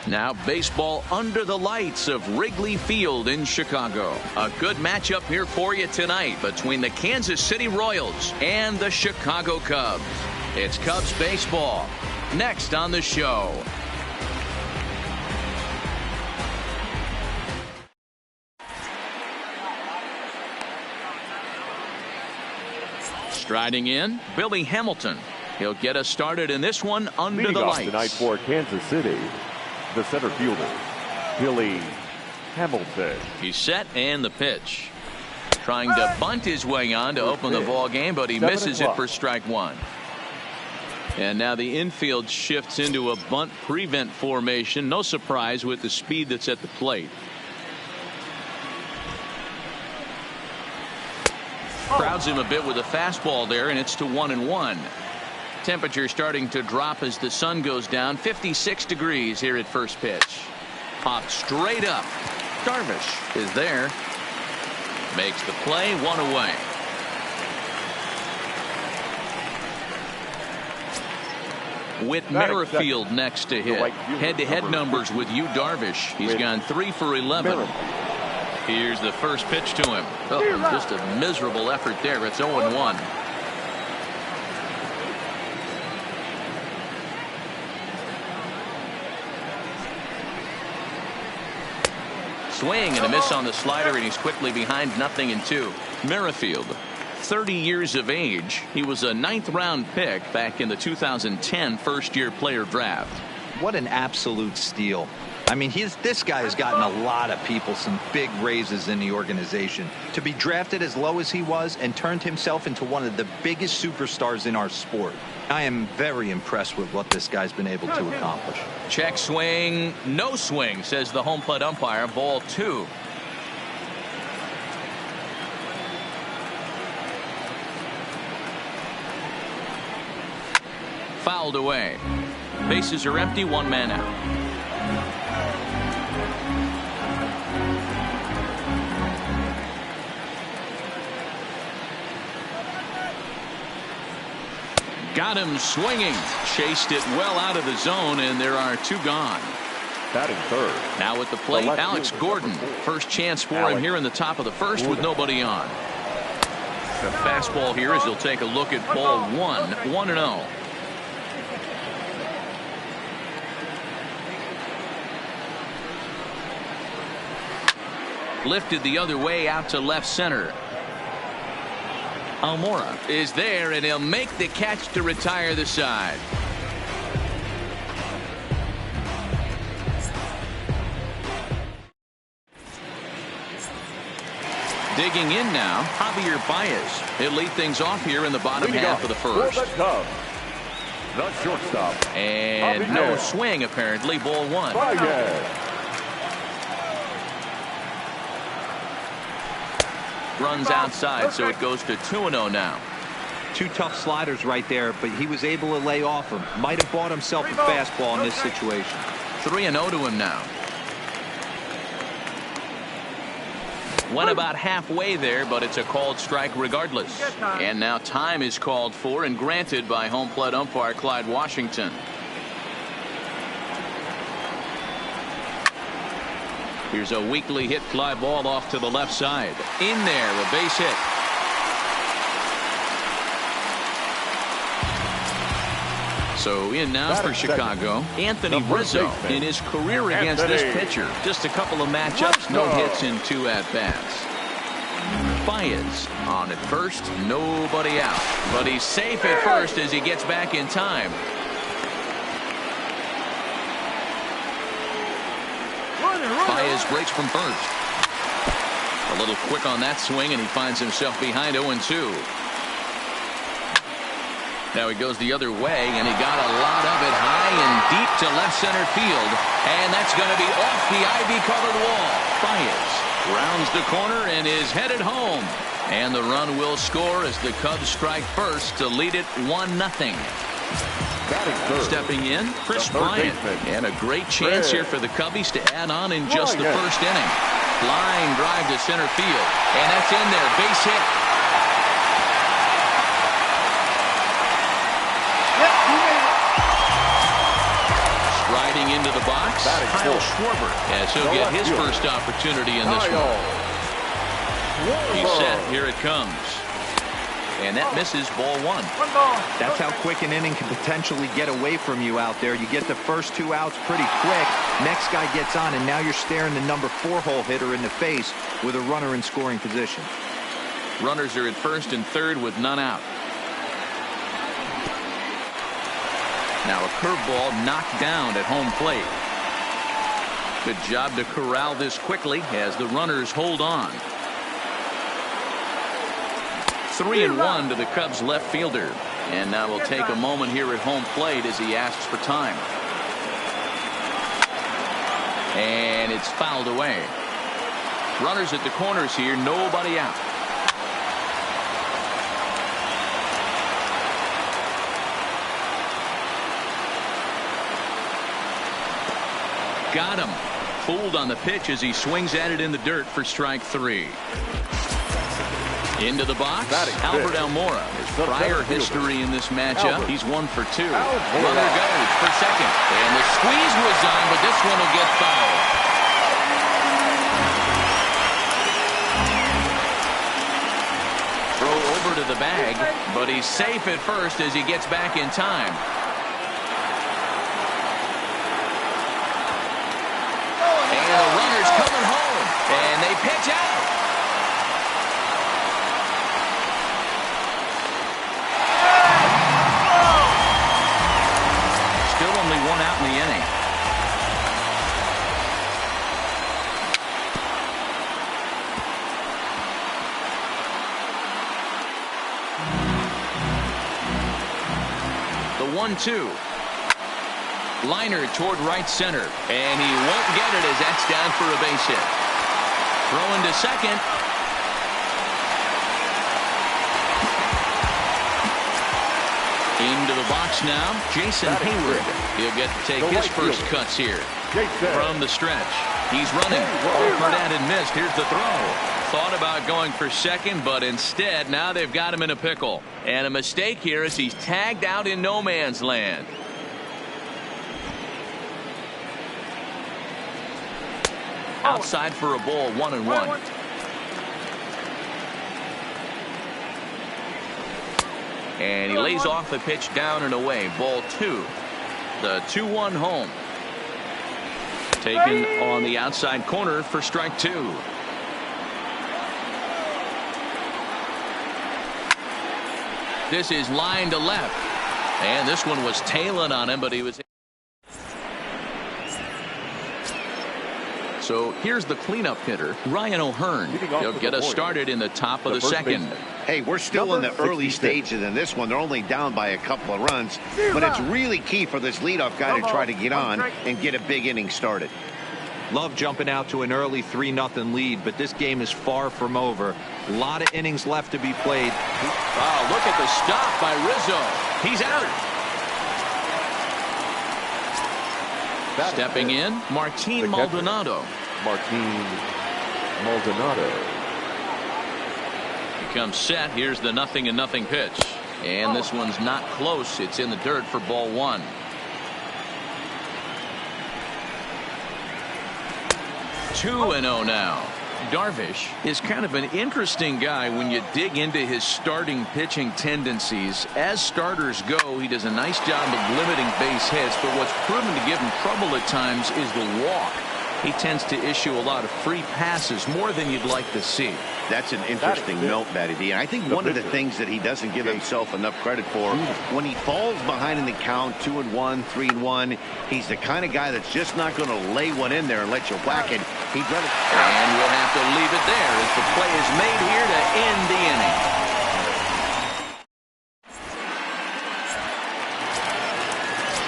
Now baseball under the lights of Wrigley Field in Chicago. A good matchup here for you tonight between the Kansas City Royals and the Chicago Cubs. It's Cubs baseball next on the show. Striding in, Billy Hamilton. He'll get us started in this one under Leading the off lights. tonight for Kansas City, the center fielder, Billy Hamilton. He's set and the pitch. Trying to bunt his way on to open the ball game, but he misses it for strike one. And now the infield shifts into a bunt prevent formation. No surprise with the speed that's at the plate. Crowds him a bit with a fastball there, and it's to 1-1. Temperature starting to drop as the sun goes down. 56 degrees here at first pitch. Popped straight up. Darvish is there. Makes the play, one away. Whit Merrifield next to hit. Head-to-head numbers with Yu Darvish. He's gone 3 for 11. Here's the first pitch to him. Oh, just a miserable effort there. It's 0-1. Swing and a miss on the slider, and he's quickly behind 0-2. Merrifield, 30 years of age. He was a 9th-round pick back in the 2010 first-year player draft. What an absolute steal. I mean, this guy has gotten a lot of people some big raises in the organization. To be drafted as low as he was and turned himself into one of the biggest superstars in our sport. I am very impressed with what this guy's been able to accomplish. Check swing, no swing, says the home plate umpire. Ball 2. Fouled away. Bases are empty, 1 man out. Got him swinging. Chased it well out of the zone, and there are 2 gone. Batting third. Now at the plate, Alex Gordon. First chance for him here in the top of the first with nobody on. The fastball here as he'll take a look at ball 1. 1-0. Lifted the other way out to left center. Almora is there, and he'll make the catch to retire the side. Digging in now, Javier Baez. He'll lead things off here in the bottom half of the first. The shortstop. And no swing, apparently. Ball 1. Runs outside, so it goes to 2-0 now. 2 tough sliders right there, but he was able to lay off him. Might have bought himself a fastball in this situation. 3-0 to him now. Went about halfway there, but it's a called strike regardless. And now time is called for and granted by home plate umpire Clyde Washington. Here's a weakly hit fly ball off to the left side. In there, a base hit. So in now for Chicago, Anthony Rizzo in his career against this pitcher. Just a couple of matchups, no hits in 2 at-bats. Baez on at first, nobody out. But he's safe at first as he gets back in time. Baez breaks from first. A little quick on that swing, and he finds himself behind 0-2. Now he goes the other way, and he got a lot of it high and deep to left center field. And that's going to be off the ivy-covered wall. Baez rounds the corner and is headed home. And the run will score as the Cubs strike first to lead it 1-0. Stepping in, Chris Bryant. And a great chance here for the Cubbies to add on in just the first inning. Line drive to center field. And that's in there. Base hit. Striding into the box, box. Kyle Schwarber, as he'll get his first opportunity in this one. He's set. Here it comes. And that misses ball one. That's how quick an inning can potentially get away from you out there. You get the first 2 outs pretty quick. Next guy gets on, and now you're staring the number 4-hole hitter in the face with a runner in scoring position. Runners are at first and third with none out. Now a curveball knocked down at home plate. Good job to corral this quickly as the runners hold on. 3-1 to the Cubs left fielder. And now we'll take a moment here at home plate as he asks for time. And it's fouled away. Runners at the corners here, nobody out. Got him. Fooled on the pitch as he swings at it in the dirt for strike 3. Into the box, Albert Almora. His prior history in this matchup, he's 1 for 2. Runner goes for second. And the squeeze was on, but this one will get fouled. Throw over to the bag, but he's safe at first as he gets back in time. And the runner's coming home, and they pitch out. One out in the inning. The 1-2. Liner toward right center, and he won't get it as that's down for a base hit. Throwing to second. Into the box now, Jason Hayward. He'll get to take his first cuts here. From the stretch. He's running. Offered at and missed. Here's the throw. Thought about going for second, but instead, now they've got him in a pickle. And a mistake here as he's tagged out in no man's land. Outside for a ball, 1-1. And he lays off the pitch down and away. Ball 2. The 2-1 home. Taken on the outside corner for strike 2. This is line to left. And this one was tailing on him, but he was. So here's the cleanup hitter, Ryan O'Hearn. He'll get us started in the top of the second. Hey, we're still in the early stages in this one. They're only down by a couple of runs, but it's really key for this leadoff guy to try to get on and get a big inning started. Love jumping out to an early 3-0 lead, but this game is far from over. A lot of innings left to be played. Wow, look at the stop by Rizzo. He's out. Stepping in, Martin Maldonado. Martin Maldonado. He comes set. Here's the 0-0 pitch. And this one's not close. It's in the dirt for ball 1. Two and 0 now. Darvish is kind of an interesting guy when you dig into his starting pitching tendencies. As starters go, he does a nice job of limiting base hits, but what's proven to give him trouble at times is the walk. He tends to issue a lot of free passes, more than you'd like to see. That's an interesting note, Matty D. And I think one of the things that he doesn't give himself enough credit for, when he falls behind in the count, 2-1, 3-1, he's the kind of guy that's just not going to lay one in there and let you whack it. He'd rather. And we'll have to leave it there as the play is made here to end the inning.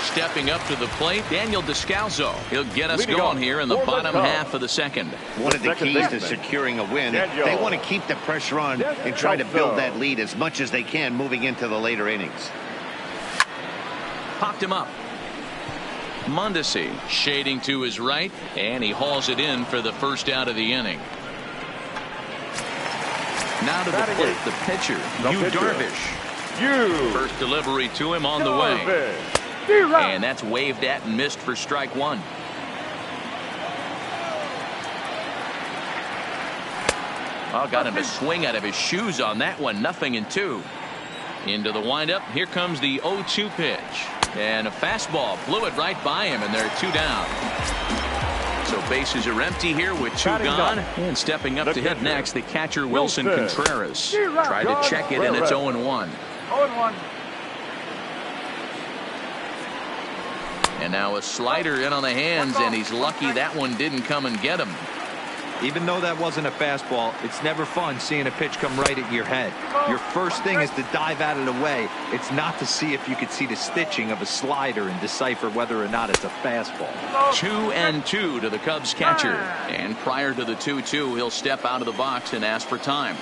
Stepping up to the plate, Daniel Descalso. He'll get us going here in the bottom half of the second. One of the keys to securing a win, they want to keep the pressure on and try to build that lead as much as they can moving into the later innings. Popped him up. Mondesi shading to his right, and he hauls it in for the first out of the inning. Now to the plate, the pitcher, Darvish. First delivery to him on the way. And that's waved at and missed for strike 1. Oh, got him to swing out of his shoes on that one. 0-2. Into the windup. Here comes the 0-2 pitch. And a fastball blew it right by him, and they're 2 down. So bases are empty here with 2 gone. And stepping up to hit next, the catcher Wilson Contreras. Tried to check it, and it's 0-1. 0-1. And now a slider in on the hands, and he's lucky that one didn't come and get him. Even though that wasn't a fastball, it's never fun seeing a pitch come right at your head. Your first thing is to dive out of the way. It's not to see if you could see the stitching of a slider and decipher whether or not it's a fastball. 2-2 to the Cubs catcher. And prior to the 2-2, he'll step out of the box and ask for time.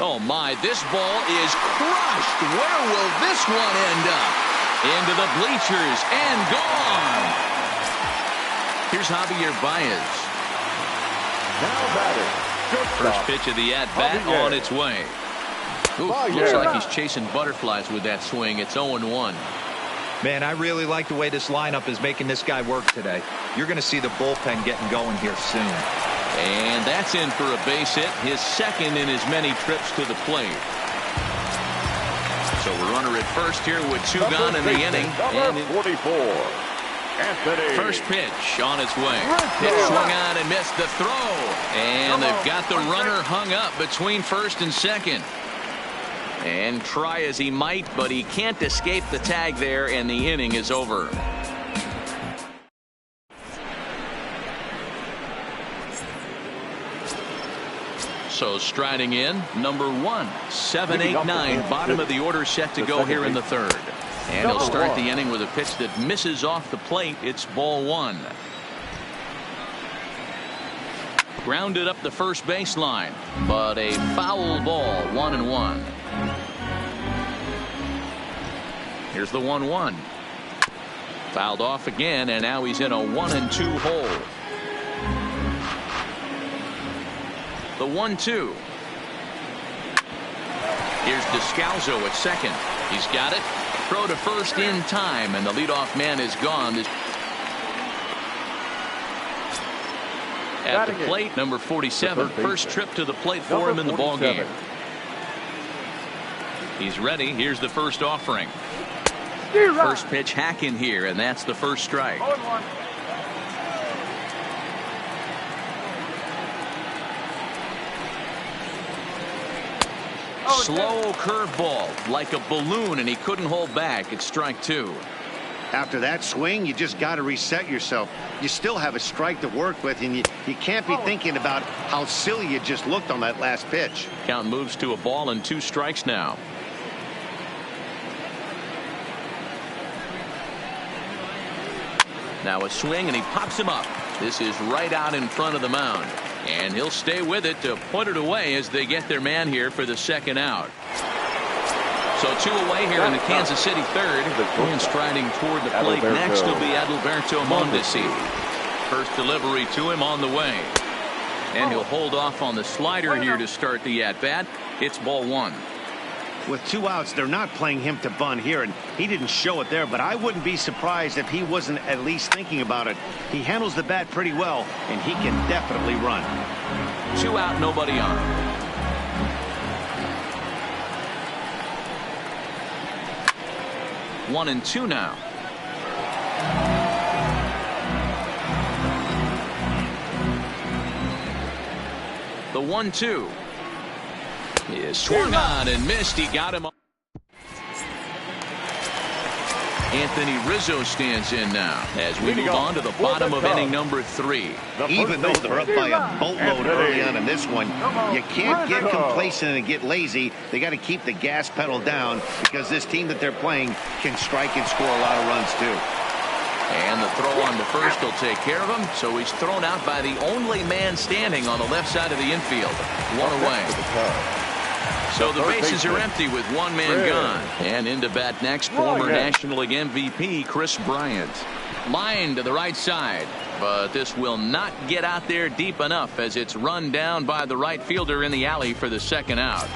Oh my, this ball is crushed. Where will this one end up? Into the bleachers and gone. Here's Javier Baez. Now batting. First pitch of the at-bat on its way. Ooh, looks like he's chasing butterflies with that swing. It's 0-1. Man, I really like the way this lineup is making this guy work today. You're going to see the bullpen getting going here soon. And that's in for a base hit, his second in as many trips to the plate. So we're runner at first here with 2 gone in the inning. And 44. Anthony. First pitch on its way. It swung on and missed the throw. And they've got the runner hung up between first and second. And try as he might, but he can't escape the tag there, and the inning is over. So striding in, number 1, 7-8-9, bottom of the order set to go here in the third. And he'll start the inning with a pitch that misses off the plate. It's ball 1. Grounded up the first baseline, but a foul ball, 1-1. Here's the 1-1. Fouled off again, and now he's in a 1-2 hole. The 1-2. Here's Descalzo at second. He's got it. Throw to first in time, and the leadoff man is gone. At the plate, number 47. First trip to the plate for him in the ballgame. He's ready. Here's the first offering. First pitch hack in here, and that's the first strike. Slow curveball, like a balloon, and he couldn't hold back. It's strike 2. After that swing, you just got to reset yourself. You still have a strike to work with, and you can't be thinking about how silly you just looked on that last pitch. Count moves to a ball and 2 strikes now. Now a swing, and he pops him up. This is right out in front of the mound. And he'll stay with it to put it away as they get their man here for the second out. So 2 away here in the Kansas City third. And striding toward the plate next will be Adalberto Mondesi. First delivery to him on the way. And he'll hold off on the slider here to start the at-bat. It's ball 1. With 2 outs, they're not playing him to bunt here, and he didn't show it there, but I wouldn't be surprised if he wasn't at least thinking about it. He handles the bat pretty well, and he can definitely run. 2 out, nobody on. One and 2 now. The 1-2. He is swung on and missed. He got him. Anthony Rizzo stands in now as we move on to the bottom of inning number 3. Even though they're up by a boatload early on in this one, you can't get complacent and get lazy. They got to keep the gas pedal down because this team that they're playing can strike and score a lot of runs too. And the throw on the first will take care of him. So he's thrown out by the only man standing on the left side of the infield. 1 away. So the bases are empty with 1 man gone. And into bat next, former National League MVP Chris Bryant. Line to the right side. But this will not get out there deep enough as it's run down by the right fielder in the alley for the second out.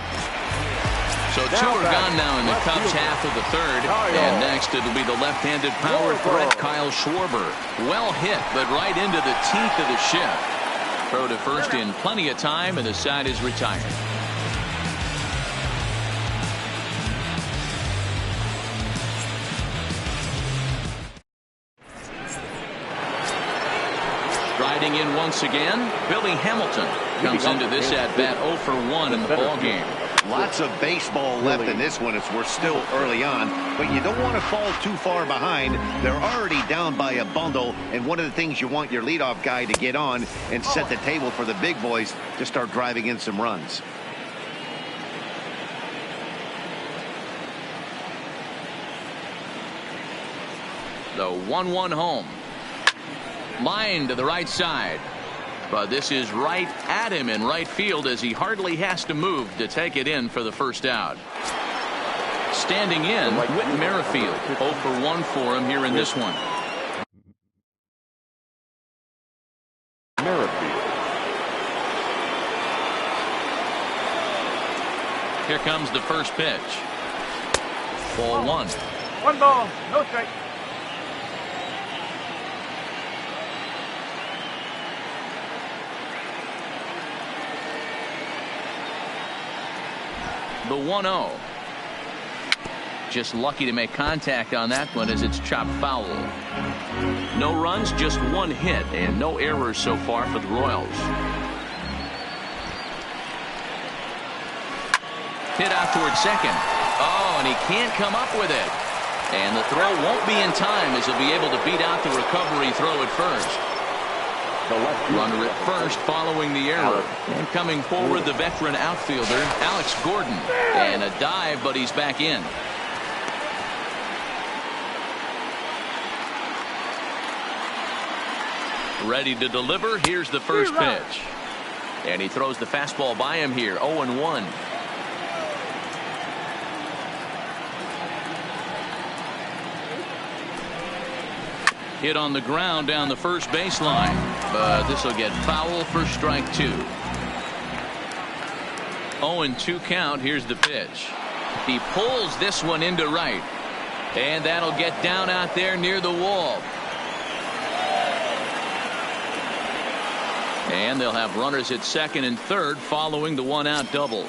So 2 are gone now in the Cubs half of the third. And next it'll be the left-handed power threat Kyle Schwarber. Well hit, but right into the teeth of the shift. throw to first in plenty of time, and the side is retired. Striding in once again, Billy Hamilton comes into this at-bat 0 for 1 in the ball game. Lots of baseball left in this one as we're still early on, but you don't want to fall too far behind. They're already down by a bundle, and one of the things you want your leadoff guy to get on and set the table for the big boys to start driving in some runs. The 1-1 home. Line to the right side. But this is right at him in right field as he hardly has to move to take it in for the first out. Standing in, Whit Merrifield. 0 for 1 for him here in this one. Merrifield. Here comes the first pitch. Ball 1. 1 ball, no strike. The 1-0. Just lucky to make contact on that one as it's chopped foul. No runs, just 1 hit, and no errors so far for the Royals. Hit out towards second. Oh, and he can't come up with it. And the throw won't be in time as he'll be able to beat out the recovery throw at first. Runner at first following the error. And coming forward, the veteran outfielder, Alex Gordon. And a dive, but he's back in. Ready to deliver. Here's the first pitch. And he throws the fastball by him here. 0-1. Hit on the ground down the first baseline, but this will get foul for strike 2. 0-2 count. Here's the pitch. He pulls this one into right, and that'll get down out there near the wall. And they'll have runners at second and third following the 1-out double.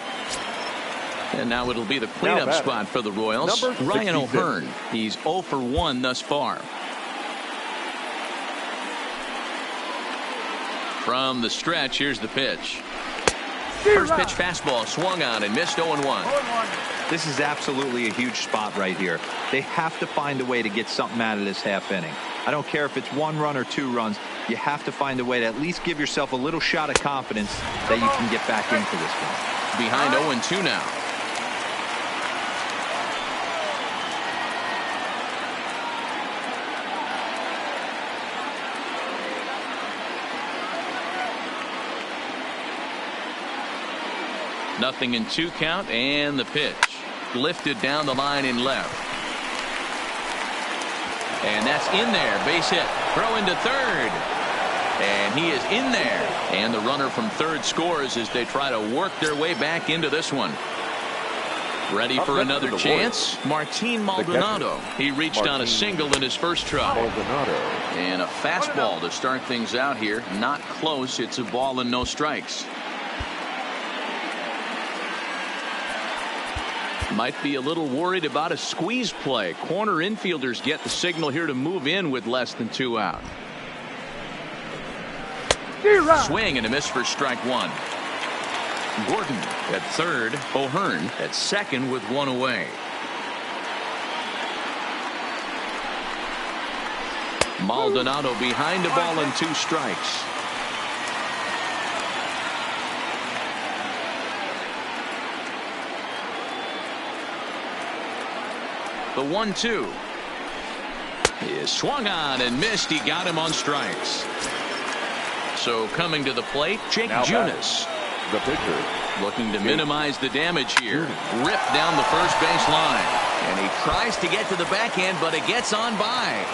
And now it'll be the cleanup spot for the Royals. Ryan O'Hearn. He's 0 for 1 thus far. From the stretch, here's the pitch. First pitch fastball swung on and missed. 0-1. This is absolutely a huge spot right here. They have to find a way to get something out of this half inning. I don't care if it's 1 run or 2 runs. You have to find a way to at least give yourself a little shot of confidence that you can get back into this one. Behind 0-2 now. Nothing in 2 count, and the pitch lifted down the line in left, and that's in there. Base hit. Throw into third, and he is in there, and the runner from third scores as they try to work their way back into this one. Ready for another chance. Martin Maldonado. He reached on a single in his first try. And a fastball to start things out here. Not close. It's a ball and no strikes. Might be a little worried about a squeeze play. Corner infielders get the signal here to move in with less than 2 out. Swing and a miss for strike 1. Gordon at third. O'Hearn at second with 1 away. Maldonado behind the ball and 2 strikes. The 1-2 is swung on and missed. He got him on strikes. So coming to the plate, Jake Junis. The pitcher. Looking to minimize the damage here. Ripped down the first base line. And he tries to get to the backhand, but it gets on by.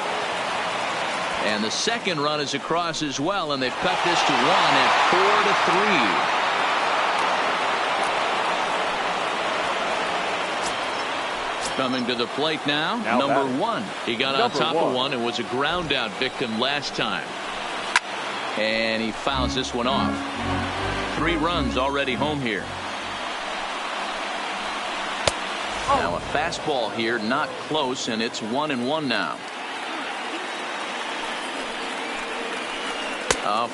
And the second run is across as well, and they've cut this to 1 at 4-3. Coming to the plate now number 1. He got on top of one and was a ground out victim last time. And he fouls this one off. 3 runs already home here. Now a fastball here, not close, and it's 1-1 now.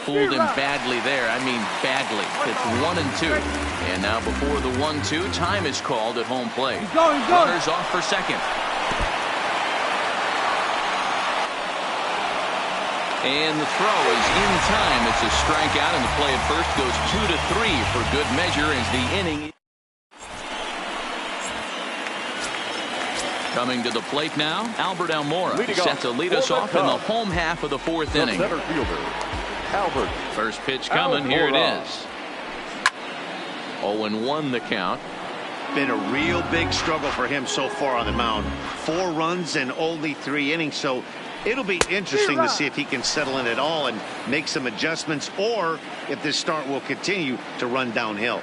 Fooled him badly there. I mean badly. It's 1-2. And now before the 1-2, time is called at home plate. Runners off for second. And the throw is in time. It's a strikeout, and the play at first goes 2-3 for good measure as the inning. Coming to the plate now, Albert Almora set to lead us off in the home half of the 4th inning. Center fielder, Albert. First pitch coming. Almora. Here it is. 0-1 the count. Been a real big struggle for him so far on the mound. 4 runs and only 3 innings, so it'll be interesting to see if he can settle in at all and make some adjustments, or if this start will continue to run downhill.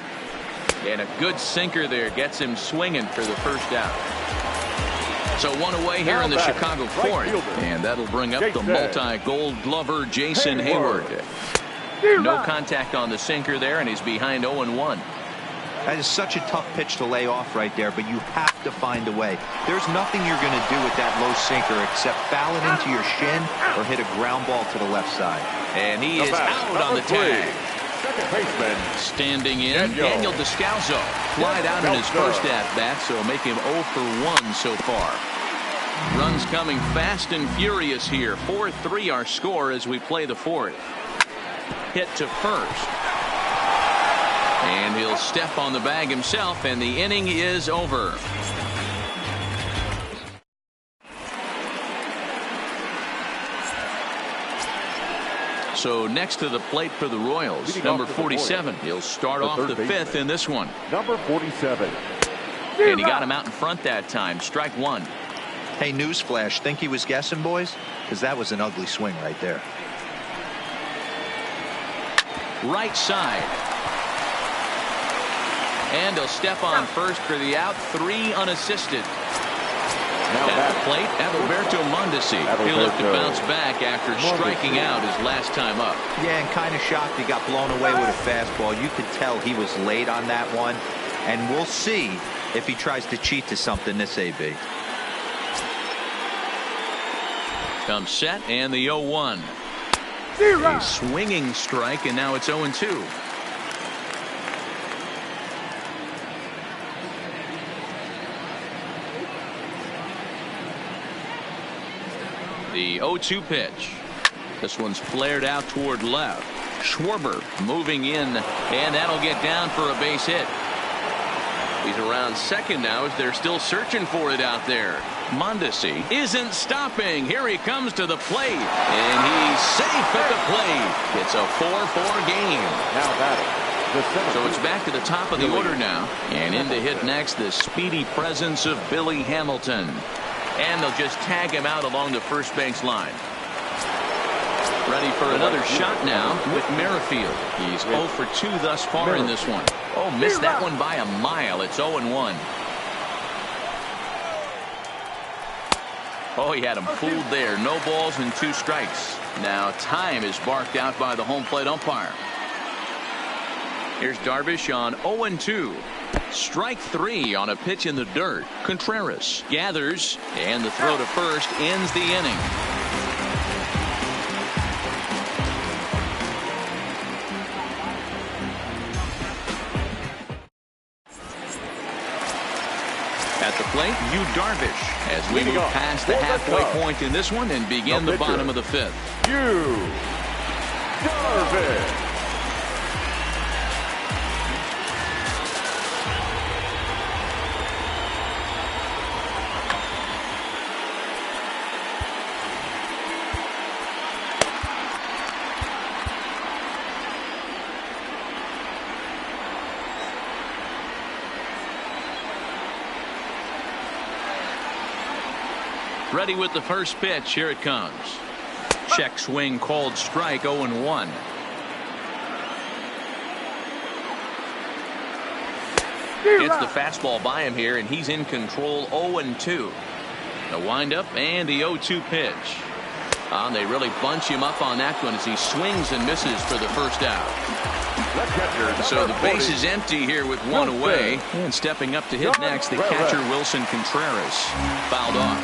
And a good sinker there gets him swinging for the first out. So 1 away here in the Chicago 4th, and that'll bring up the multi-gold glover Jason Hayward. No contact on the sinker there, and he's behind 0-1. That is such a tough pitch to lay off right there, but you have to find a way. There's nothing you're going to do with that low sinker except foul it into your shin or hit a ground ball to the left side. And he is out on the tag. Second baseman. Standing in, Daniel Descalzo. Flied out in his first at-bat, so make him 0 for 1 so far. Runs coming fast and furious here. 4-3 our score as we play the 4th. Hit to first. And he'll step on the bag himself, and the inning is over. So next to the plate for the Royals, number 47. He'll start off the 5th in this one. Number 47. And he got him out in front that time. Strike 1. Hey, newsflash, think he was guessing, boys? Because that was an ugly swing right there. Right side. And he'll step on first for the out. 3 unassisted. At the plate, Adalberto Mondesi. He'll look to bounce back after striking out his last time up. Yeah, and kind of shocked he got blown away with a fastball. You could tell he was late on that one. And we'll see if he tries to cheat to something this AB. Comes set, and the 0-1. A swinging strike, and now it's 0-2. The 0-2 pitch. This one's flared out toward left. Schwarber moving in, and that'll get down for a base hit. He's around second now as they're still searching for it out there. Mondesi isn't stopping. Here he comes to the plate, and he's safe at the plate. It's a 4-4 game. Now batting. So it's back to the top of the order now, and in to hit next the speedy presence of Billy Hamilton. And they'll just tag him out along the first base line. Ready for another shot now with Merrifield. He's 0 for 2 thus far in this one. Oh, missed that one by a mile. It's 0-1. Oh, he had him fooled there. No balls and 2 strikes. Now time is barked out by the home plate umpire. Here's Darvish on 0-2. Strike 3 on a pitch in the dirt. Contreras gathers, and the throw to first ends the inning. At the plate, Yu Darvish as we move past the halfway point in this one and begin the bottom of the 5th. Yu Darvish. Ready with the first pitch. Here it comes. Check swing called strike. 0-1. Gets the fastball by him here, and he's in control. 0-2. The windup and the 0-2 pitch. They really bunch him up on that one as he swings and misses for the first out. So the base is empty here with one away. And stepping up to hit next, the catcher Wilson Contreras fouled off.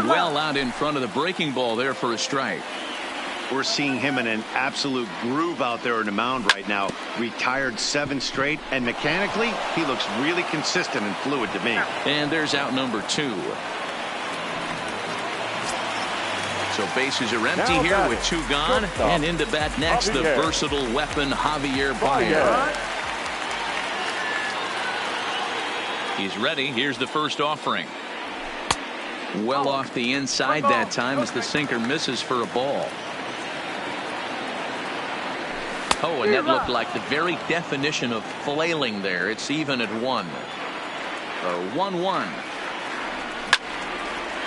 Well out in front of the breaking ball there for a strike. We're seeing him in an absolute groove out there in the mound right now. Retired 7 straight, and mechanically, he looks really consistent and fluid to me. And there's out number 2. So bases are empty here with 2 gone. And into bat next, the versatile weapon Javier Baez. He's ready. Here's the first offering. Well off the inside that time as the sinker misses for a ball. Oh, and that looked like the very definition of flailing there. It's even at 1. 1-1.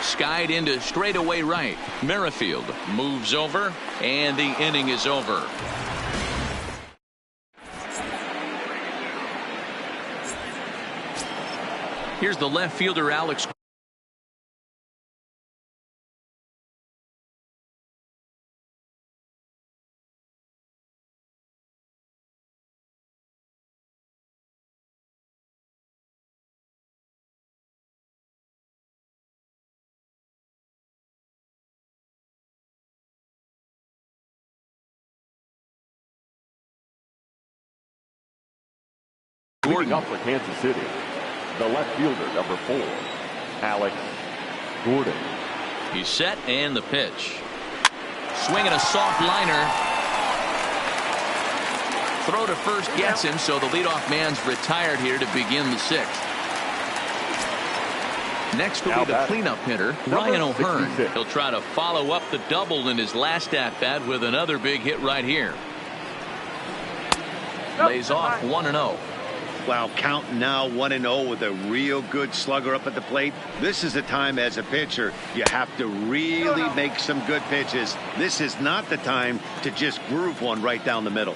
Skied into straightaway right. Merrifield moves over, and the inning is over. Here's the left fielder, Alex. Leading up for Kansas City, the left fielder, number 4, Alex Gordon. He's set, and the pitch. Swinging a soft liner. Throw to first gets him, so the leadoff man's retired here to begin the 6th. Next will be the cleanup hitter, Ryan O'Hearn. He'll try to follow up the double in his last at-bat with another big hit right here. Lays off 1-0. Wow, counting now 1-0 with a real good slugger up at the plate. This is the time as a pitcher you have to really make some good pitches. This is not the time to just groove one right down the middle.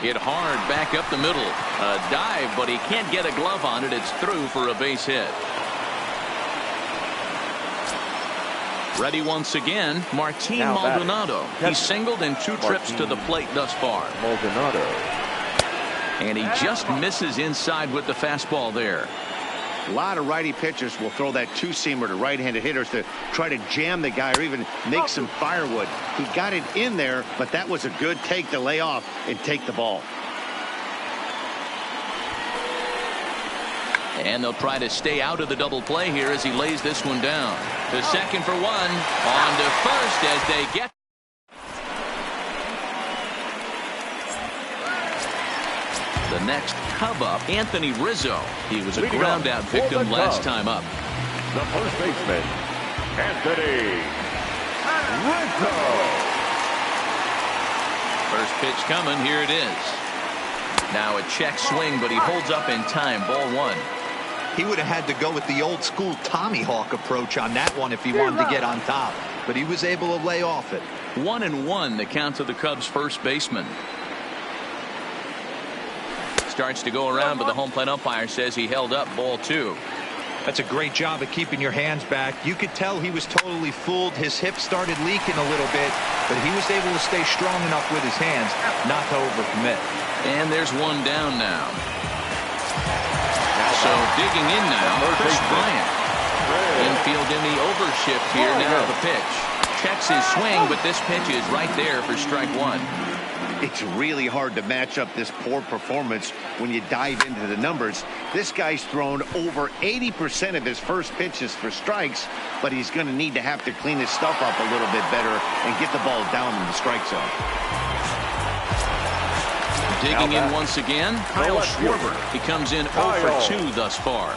Hit hard back up the middle. A dive, but he can't get a glove on it. It's through for a base hit. Ready once again, Martin Maldonado. He singled in 2 trips to the plate thus far. Maldonado. And he just misses inside with the fastball there. A lot of righty pitchers will throw that 2-seamer to right-handed hitters to try to jam the guy or even make some firewood. He got it in there, but that was a good take to lay off and take the ball. And they'll try to stay out of the double play here as he lays this one down. To second for 1. On to first as they get. The next Cub up, Anthony Rizzo. He was a ground out victim last time up. The first baseman, Anthony Rizzo. First pitch coming. Here it is. Now a check swing, but he holds up in time. Ball 1. He would have had to go with the old school Tommy Hawk approach on that one if he wanted to get on top, but he was able to lay off it. 1-1 the count to the Cubs first baseman. Starts to go around, but the home plate umpire says he held up. Ball 2. That's a great job of keeping your hands back. You could tell he was totally fooled. His hip started leaking a little bit, but he was able to stay strong enough with his hands not to overcommit. And there's one down now. So digging in now, Chris Bryant. Infield in the overshift here. Now the pitch. Checks his swing, but this pitch is right there for strike 1. It's really hard to match up this poor performance when you dive into the numbers. This guy's thrown over 80% of his first pitches for strikes, but he's going to have to clean his stuff up a little bit better and get the ball down in the strike zone. Digging in once again, Kyle Schwarber. He comes in 0 for 2 thus far.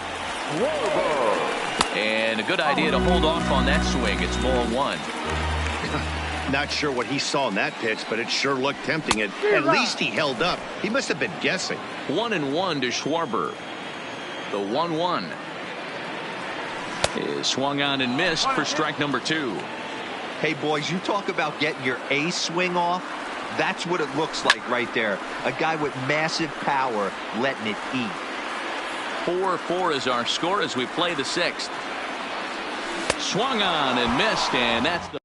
And a good idea to hold off on that swing. It's ball 1. Not sure what he saw in that pitch, but it sure looked tempting. At least he held up. He must have been guessing. 1-1 to Schwarber. The 1-1 is swung on and missed for strike number 2. Hey, boys, you talk about getting your A swing off. That's what it looks like right there. A guy with massive power letting it eat. 4-4 is our score as we play the 6th. Swung on and missed, and that's the...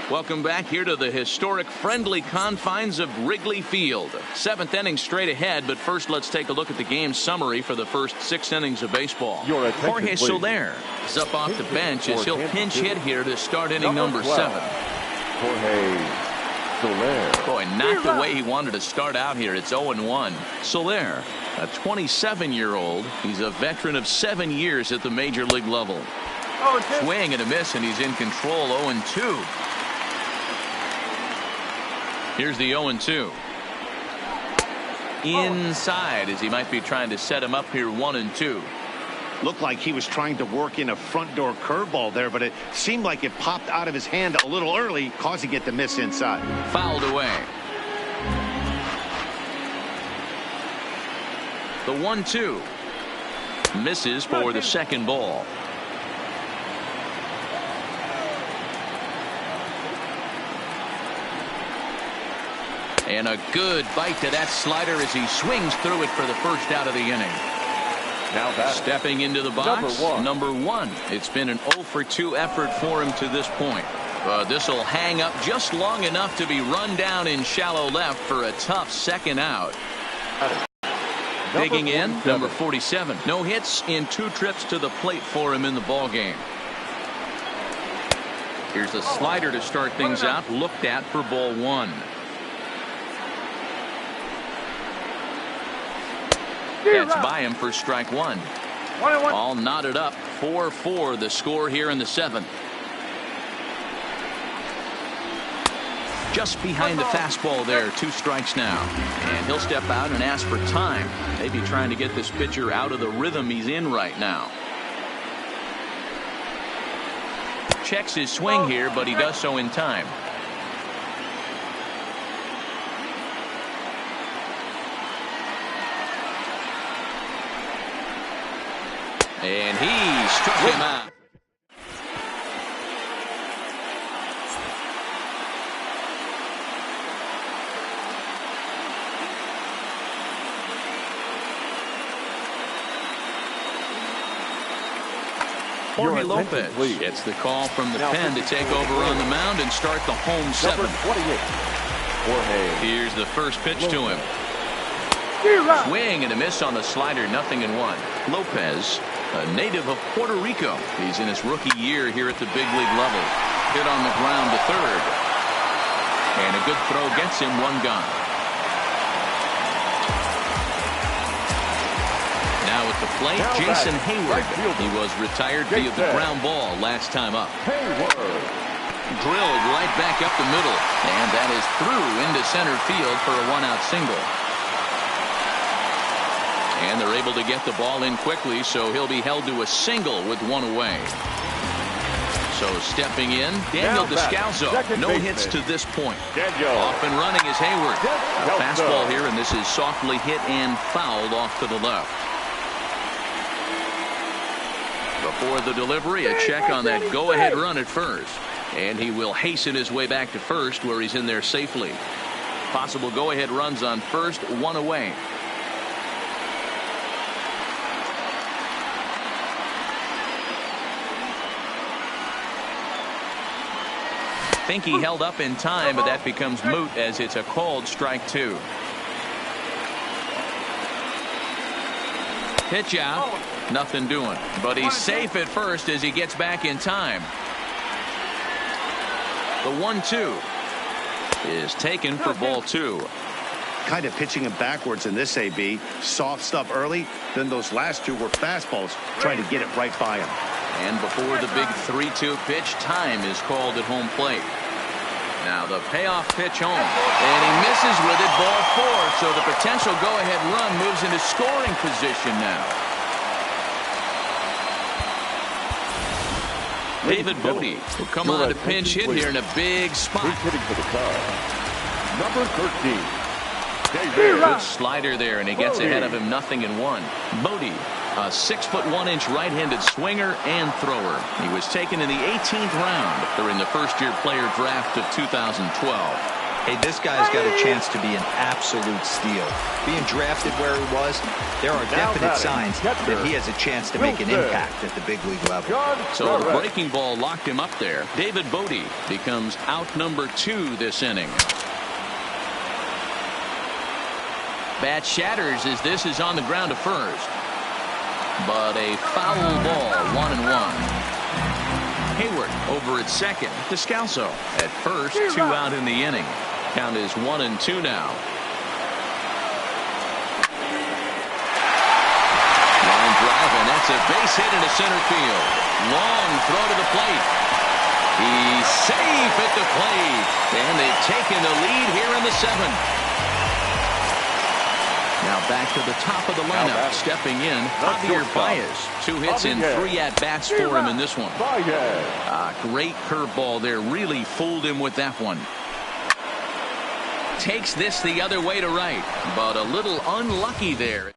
Welcome back here to the historic friendly confines of Wrigley Field. 7th inning straight ahead, but first let's take a look at the game summary for the first 6 innings of baseball. Jorge Soler is up off the bench as he'll pinch hit here to start inning number 7. Jorge Soler. Boy, not the way he wanted to start out here. It's 0-1. Soler, a 27-year-old. He's a veteran of 7 years at the major league level. Swing and a miss, and he's in control. 0-2. Here's the 0-2. Inside as he might be trying to set him up here 1-2. Looked like he was trying to work in a front door curveball there, but it seemed like it popped out of his hand a little early, causing it to miss inside. Fouled away. The 1-2 misses for the second ball. And a good bite to that slider as he swings through it for the first out of the inning. Now stepping into the box, number one. It's been an 0-for-2 effort for him to this point. But this will hang up just long enough to be run down in shallow left for a tough second out. Digging in, number 47. No hits in 2 trips to the plate for him in the ball game. Here's a slider to start things out, looked at for ball 1. That's by him for strike 1. All knotted up. 4-4 the score here in the 7th. Just behind the fastball there. 2 strikes now. And he'll step out and ask for time. Maybe trying to get this pitcher out of the rhythm he's in right now. Checks his swing here, but he does so in time. And he struck him out. Jorge Lopez gets the call from the pen to take over on the mound and start the home 7th. Here's the first pitch to him. Swing and a miss on the slider, 0-1. Lopez, a native of Puerto Rico. He's in his rookie year here at the big league level. Hit on the ground to third. And a good throw gets him 1 gone. Now at the plate, Jason Hayward. He was retired via the ground ball last time up. Drilled right back up the middle. And that is through into center field for a 1-out single. And they're able to get the ball in quickly, so he'll be held to a single with 1 away. So stepping in, Daniel Descalso. No hits to this point. Off and running is Hayward. A fastball here, and this is softly hit and fouled off to the left. Before the delivery, a check on that go-ahead run at first. And he will hasten his way back to first, where he's in there safely. Possible go-ahead runs on first, 1 away. Think he held up in time, but that becomes moot as it's a called strike 2. Pitch out, nothing doing, but he's safe at first as he gets back in time. The 1-2 is taken for ball 2. Kind of pitching him backwards in this AB. Soft stuff early, then those last 2 were fastballs, trying to get it right by him. And before the big 3-2 pitch, time is called at home plate. Now the payoff pitch home, and he misses with it, ball 4. So the potential go-ahead run moves into scoring position now. David Bodie will come on to pinch hit here in a big spot. Hitting for the Cubs, number 13. Good slider there, and he gets ahead of him, 0-1. Bodie, A 6'1" right-handed swinger and thrower. He was taken in the 18th round during the first-year player draft of 2012. Hey, this guy's got a chance to be an absolute steal. Being drafted where he was, there are definite signs that he has a chance to make an impact at the big league level. So the breaking ball locked him up there. David Bodie becomes out number 2 this inning. Bat shatters as this is on the ground to first. But a foul ball, 1-1. Hayward over at second. Descalso at first, 2 out in the inning. Count is 1-2 now. Line drive, and that's a base hit into center field. Long throw to the plate. He's safe at the plate. And they've taken the lead here in the 7th. Now back to the top of the lineup. Stepping in, Javier Baez. 2 hits in 3 at-bats for him in this one. Great curveball there. Really fooled him with that one. Takes this the other way to right, but a little unlucky there.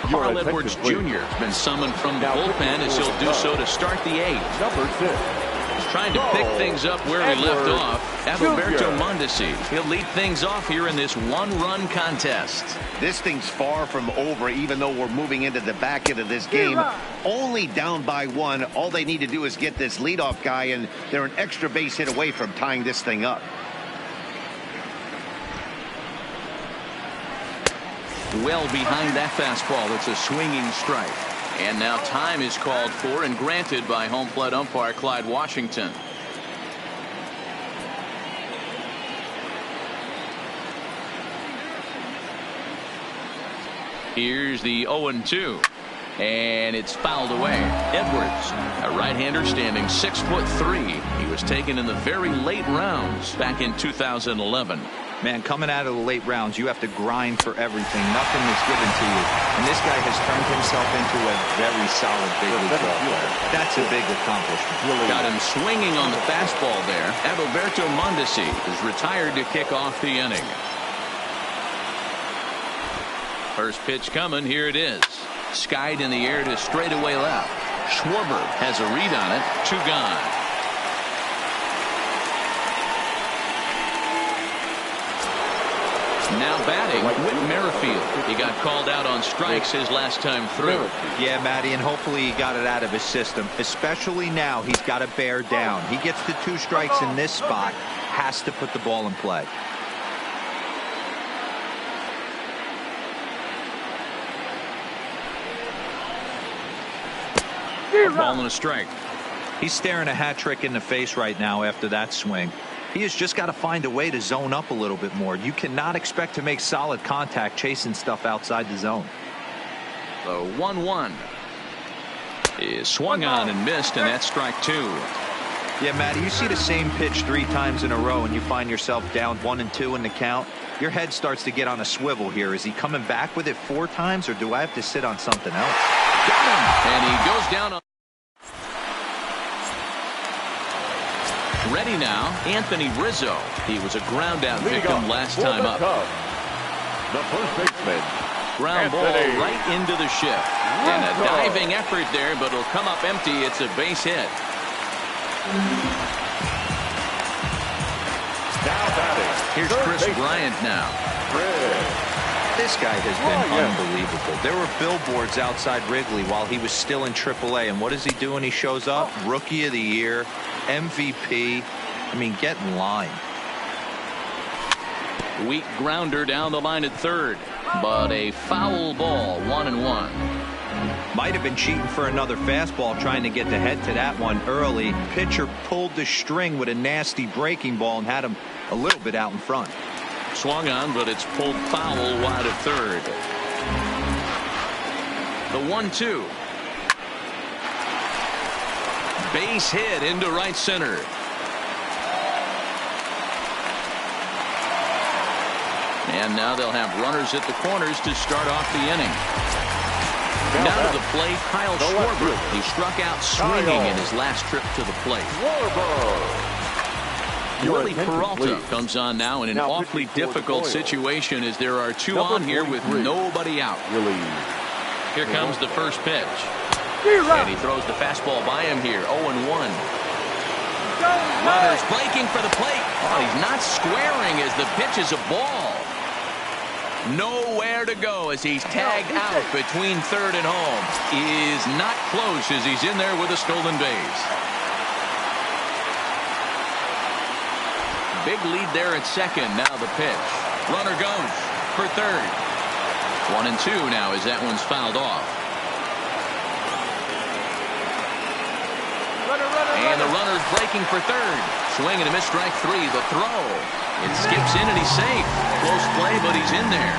Carl Edwards Jr. has been summoned from the bullpen as he'll do so to start the 8th. Number 6. Trying to pick things up where he left off. Adalberto Mondesi. He'll lead things off here in this 1-run contest. This thing's far from over, even though we're moving into the back end of this game. Only down by 1. All they need to do is get this leadoff guy, and they're an extra base hit away from tying this thing up. Well behind that fastball. It's a swinging strike. And now time is called for and granted by home plate umpire Clyde Washington. Here's the 0-2. And it's fouled away. Edwards, a right-hander standing 6'3". He was taken in the very late rounds back in 2011. Man, coming out of the late rounds, you have to grind for everything. Nothing is given to you. And this guy has turned himself into a very solid big league ball player. That's a big accomplishment. Got him swinging on the fastball there. Adalberto Mondesi is retired to kick off the inning. First pitch coming. Here it is. Skied in the air to straightaway left. Schwarber has a read on it. 2 gone. Now batting, Whit Merrifield. He got called out on strikes his last time through. Yeah, Matty, and hopefully he got it out of his system. Especially now, he's got to bear down. He gets the 2 strikes in this spot, has to put the ball in play. A ball and a strike. He's staring a hat trick in the face right now after that swing. He has just got to find a way to zone up a little bit more. You cannot expect to make solid contact chasing stuff outside the zone. The 1-1 is swung on and missed, and that's strike 2. Yeah, Matty, you see the same pitch 3 times in a row and you find yourself down 1-2 in the count. Your head starts to get on a swivel here. Is he coming back with it 4 times, or do I have to sit on something else? Got him, and he goes down on. Ready now, Anthony Rizzo. He was a ground out victim last time up. The first baseman. Ground ball right into the shift. And a diving effort there, but it'll come up empty. It's a base hit. Now batting. Here's Chris Bryant now. This guy has been unbelievable. There were billboards outside Wrigley while he was still in AAA. And what does he do when he shows up? Rookie of the Year, MVP. I mean, get in line. Weak grounder down the line at third. But a foul ball, 1-1. Might have been cheating for another fastball, trying to get the head to that one early. Pitcher pulled the string with a nasty breaking ball and had him a little bit out in front. Swung on, but it's pulled foul wide of third. The 1-2. Base hit into right center. And now they'll have runners at the corners to start off the inning. Now to the plate, Kyle Schwarber. He struck out swinging in his last trip to the plate. Willie Peralta comes on now in an awfully difficult situation as there are two on here with nobody out. Here comes the first pitch. And he throws the fastball by him here. 0-1. Runners breaking for the plate. Oh, he's not squaring as the pitch is a ball. Nowhere to go as he's tagged out between third and home. Is not close as he's in there with a stolen base. Big lead there at second. Now the pitch. Runner goes for third. 1-2 now as that one's fouled off. And the runner's breaking for third. Swing and a miss, strike three. The throw. It skips in and he's safe. Close play, but he's in there.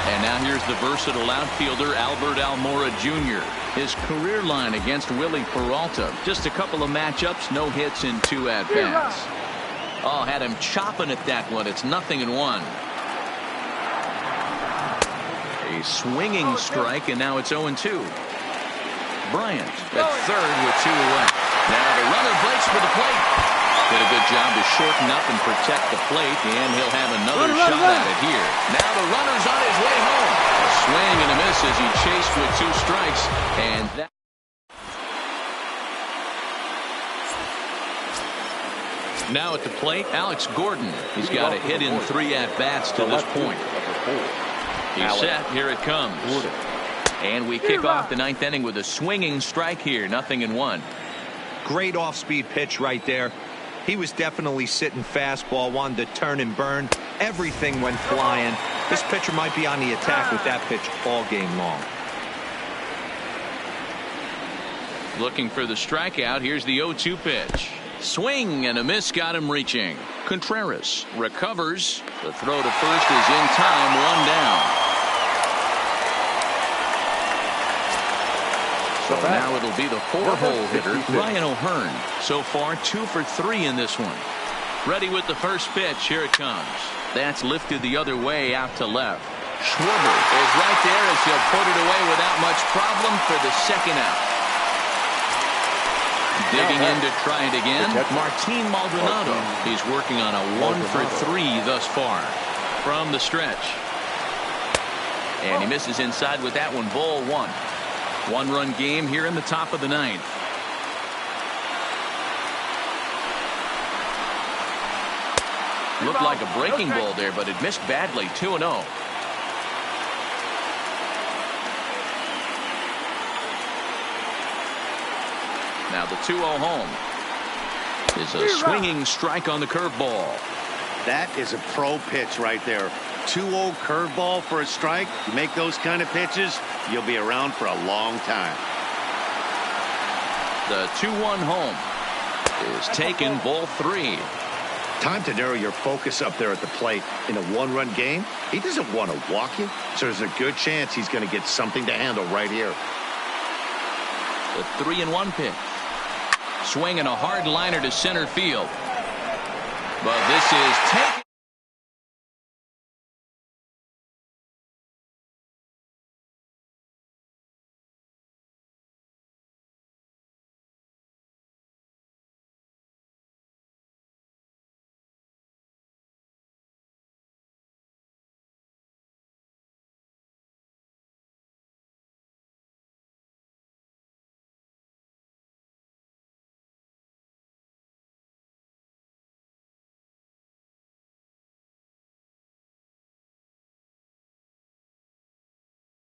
And now here's the versatile outfielder, Albert Almora Jr. His career line against Willie Peralta. Just a couple of matchups, no hits in 2 at-bats. Oh, had him chopping at that one. It's 0-1. A swinging strike, and now it's 0-2. Bryant at third with 2 away. Now the runner breaks for the plate. Did a good job to shorten up and protect the plate, and he'll have another shot at it here. Now the runner's on his way home. A swing and a miss as he chased with 2 strikes, and that. Now at the plate, Alex Gordon. He's got a hit in 3 at-bats to this point. He's set. Here it comes. And we kick off the 9th inning with a swinging strike here. 0-1. Great off-speed pitch right there. He was definitely sitting fastball, wanted to turn and burn. Everything went flying. This pitcher might be on the attack with that pitch all game long. Looking for the strikeout. Here's the 0-2 pitch. Swing and a miss, got him reaching. Contreras recovers. The throw to first is in time. 1 down. So now it'll be the 4-hole hitter, Ryan O'Hearn. So far, 2 for 3 in this one. Ready with the first pitch. Here it comes. That's lifted the other way out to left. Schwarber is right there as he'll put it away without much problem for the second out. Digging in to try it again. Martin Maldonado. He's working on a 1 for 3 thus far from the stretch. And he misses inside with that one. Ball 1. 1-run game here in the top of the 9th. Looked like a breaking ball there, but it missed badly. 2-0. Now the 2-0 home is a swinging strike on the curveball. That is a pro pitch right there. 2-0 curveball for a strike. You make those kind of pitches, you'll be around for a long time. The 2-1 home is taken. Ball 3. Time to narrow your focus up there at the plate. In a 1-run game, he doesn't want to walk you, so there's a good chance he's going to get something to handle right here. The 3-1 pitch. Swing and a hard liner to center field. But this is taken.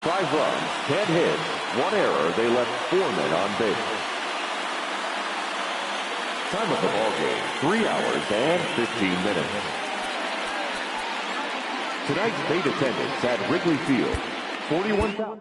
Five runs, 10 hits, 1 error. They left 4 men on base. Time of the ball game, 3 hours and 15 minutes. Tonight's paid attendance at Wrigley Field, 41,000.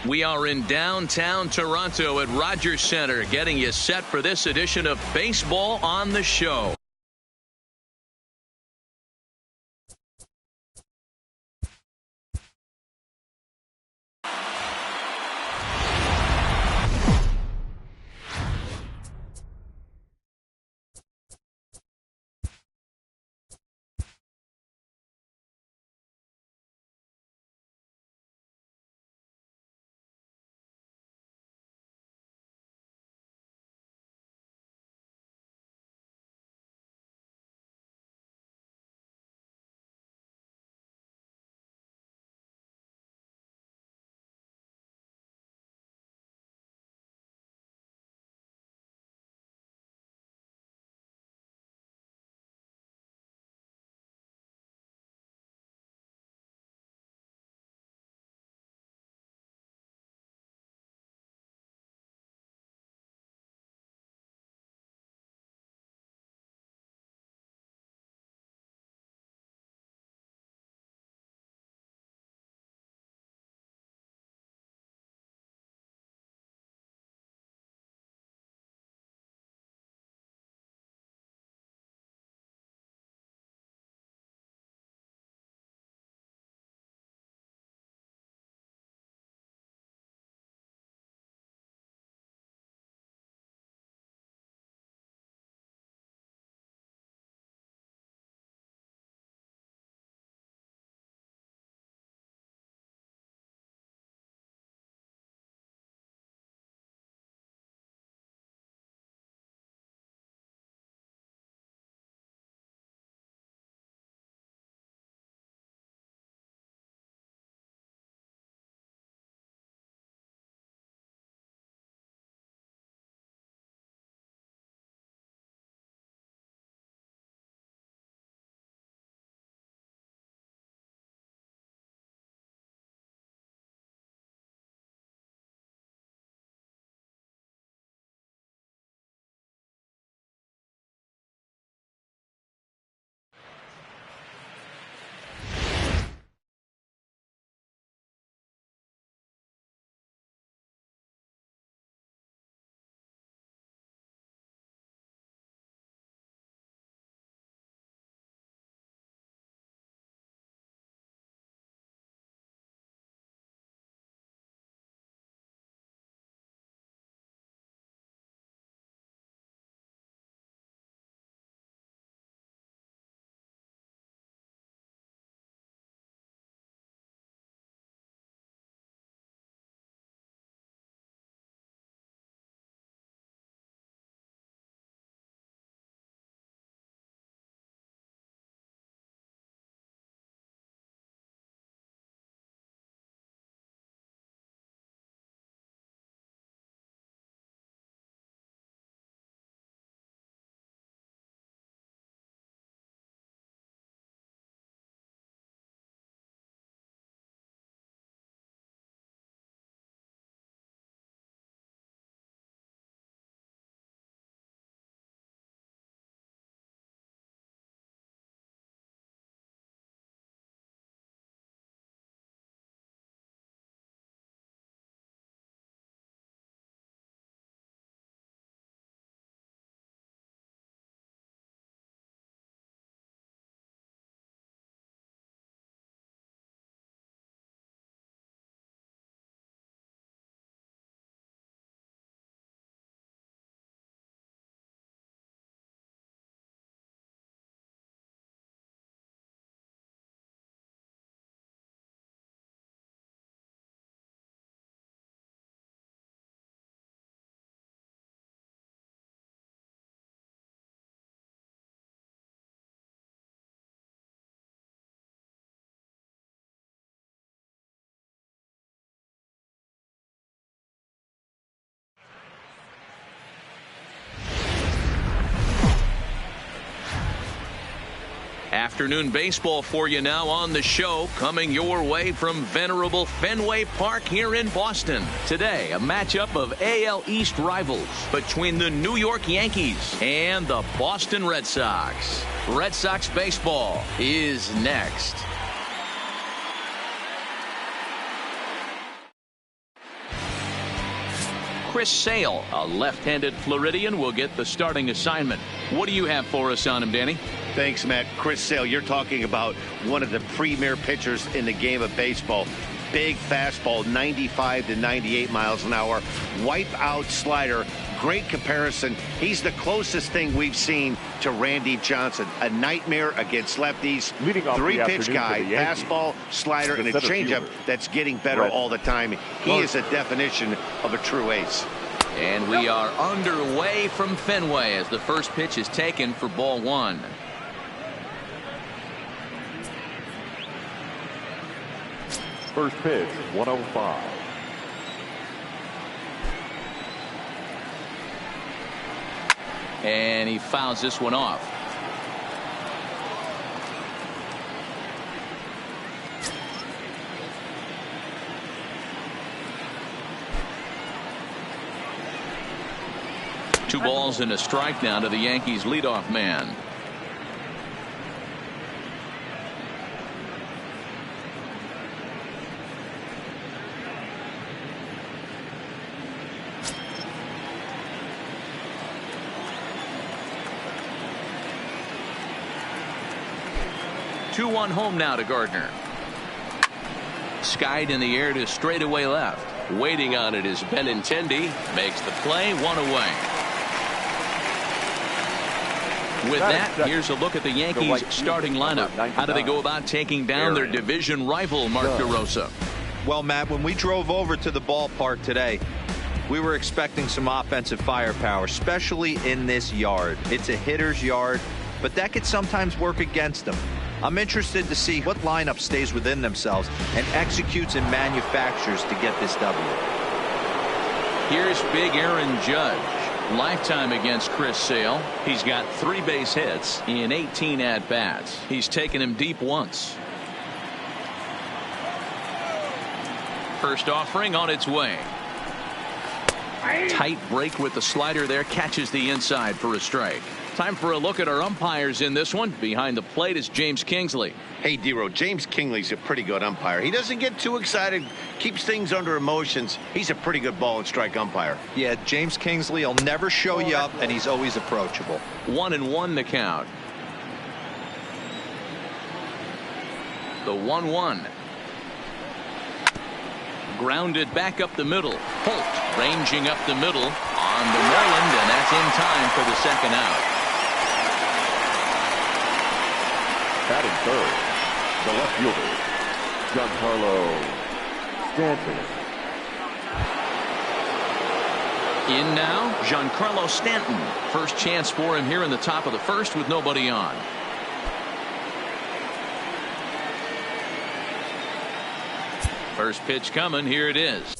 We are in downtown Toronto at Rogers Centre, getting you set for this edition of Baseball on the Show. Afternoon baseball for you now on the show, coming your way from venerable Fenway Park here in Boston. Today, a matchup of AL East rivals between the New York Yankees and the Boston Red Sox. Red Sox baseball is next. Chris Sale, a left-handed Floridian, will get the starting assignment. What do you have for us on him, Danny? Thanks, Matt. Chris Sale, you're talking about one of the premier pitchers in the game of baseball. Big fastball, 95 to 98 miles an hour. Wipe out slider. Great comparison. He's the closest thing we've seen to Randy Johnson. A nightmare against lefties. Three-pitch guy, fastball, slider, and a changeup that's getting better all the time. He is a definition of a true ace. And we are underway from Fenway as the first pitch is taken for ball one. First pitch, 105. And he fouls this one off. Two balls and a strike now to the Yankees leadoff man. Two-one home now to Gardner. Skied in the air to straightaway left. Waiting on it is Benintendi. Makes the play, one away. With that, here's a look at the Yankees starting lineup. How do they go about taking down their division rival, Mark DeRosa? Well, Matt, when we drove over to the ballpark today, we were expecting some offensive firepower, especially in this yard. It's a hitter's yard, but that could sometimes work against them. I'm interested to see what lineup stays within themselves and executes and manufactures to get this W. Here's big Aaron Judge. Lifetime against Chris Sale. He's got 3 base hits in 18 at-bats. He's taken him deep once. First offering on its way. Tight break with the slider there. Catches the inside for a strike. Time for a look at our umpires in this one. Behind the plate is James Kingsley. Hey, Dero, James Kingsley's a pretty good umpire. He doesn't get too excited, keeps things under emotions. He's a pretty good ball and strike umpire. Yeah, James Kingsley will never show you up, and he's always approachable. 1-1 the count. The 1-1. Grounded back up the middle. Holt ranging up the middle on the Moreland, and that's in time for the second out. Batting third, the left fielder, Giancarlo Stanton. In now, Giancarlo Stanton. First chance for him here in the top of the first with nobody on. First pitch coming. Here it is.